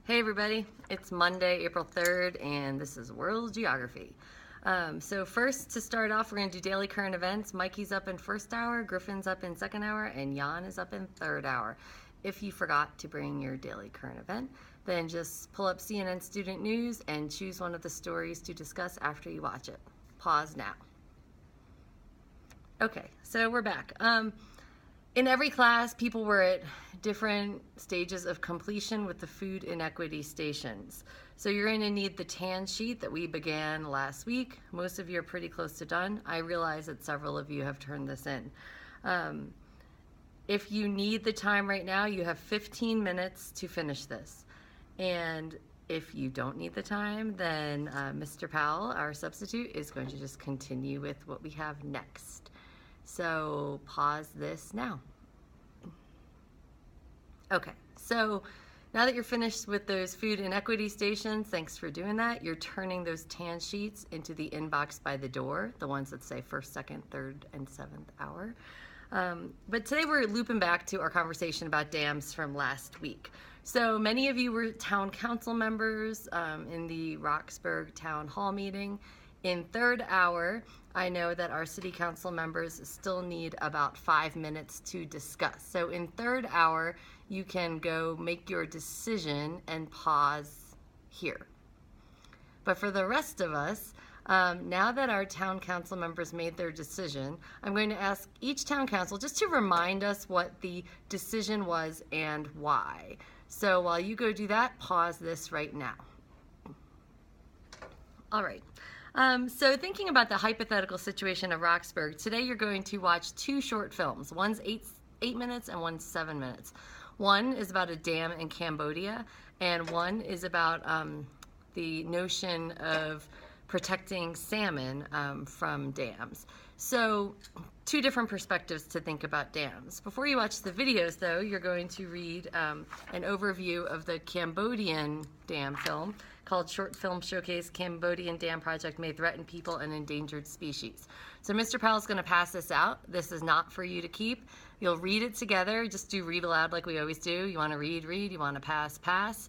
Hey everybody, it's Monday, April 3rd, and this is World Geography. So first, to start off, we're going to do daily current events. Mikey's up in first hour, Griffin's up in second hour, and Jan is up in third hour. If you forgot to bring your daily current event, then just pull up CNN Student News and choose one of the stories to discuss after you watch it. Pause now. Okay, so we're back. In every class, people were at different stages of completion with the food inequity stations. So you're going to need the tan sheet that we began last week. Most of you are pretty close to done. I realize that several of you have turned this in. If you need the time right now, you have 15 minutes to finish this. And if you don't need the time, then Mr. Powell, our substitute, is going to just continue with what we have next. So pause this now. Okay, so now that you're finished with those food inequity stations, thanks for doing that. You're turning those tan sheets into the inbox by the door, the ones that say first, second, third, and seventh hour. But today we're looping back to our conversation about dams from last week. So many of you were town council members in the Roxburgh Town Hall meeting. In third hour, I know that our city council members still need about 5 minutes to discuss. So in third hour, you can go make your decision and pause here. But for the rest of us, now that our town council members made their decision, I'm going to ask each town council just to remind us what the decision was and why. So while you go do that, pause this right now. All right. So thinking about the hypothetical situation of Roxburgh, today you're going to watch two short films. One's eight minutes and one's 7 minutes. One is about a dam in Cambodia, and one is about the notion of protecting salmon from dams. So two different perspectives to think about dams. Before you watch the videos, though, you're going to read an overview of the Cambodian dam film called Short Film Showcase Cambodian Dam Project May Threaten People and Endangered Species. So Mr. Powell's going to pass this out. This is not for you to keep. You'll read it together. Just do read aloud like we always do. You want to read, read. You want to pass, pass.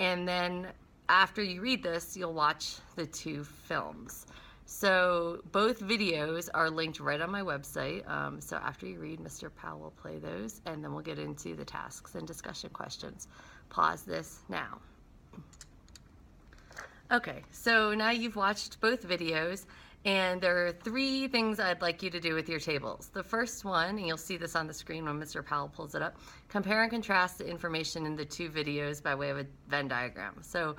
And then after you read this, you'll watch the two films. So both videos are linked right on my website. So after you read, Mr. Powell will play those, and then we'll get into the tasks and discussion questions. Pause this now. Okay, so now you've watched both videos, and there are three things I'd like you to do with your tables. The first one, and you'll see this on the screen when Mr. Powell pulls it up, compare and contrast the information in the two videos by way of a Venn diagram. So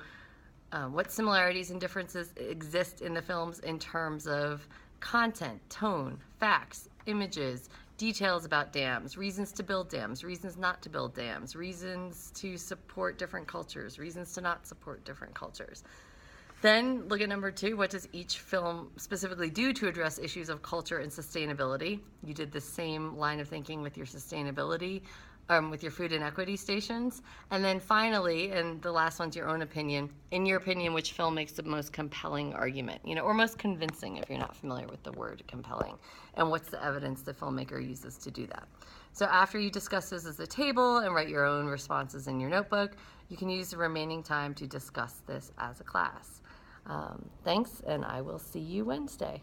what similarities and differences exist in the films in terms of content, tone, facts, images, details about dams, reasons to build dams, reasons not to build dams, reasons to support different cultures, reasons to not support different cultures. Then look at number two, what does each film specifically do to address issues of culture and sustainability? You did the same line of thinking with your sustainability, with your food inequity stations. And then finally, and the last one's your own opinion. In your opinion, which film makes the most compelling argument, or most convincing if you're not familiar with the word compelling? And what's the evidence the filmmaker uses to do that? So after you discuss this as a table and write your own responses in your notebook, you can use the remaining time to discuss this as a class. Thanks, and I will see you Wednesday.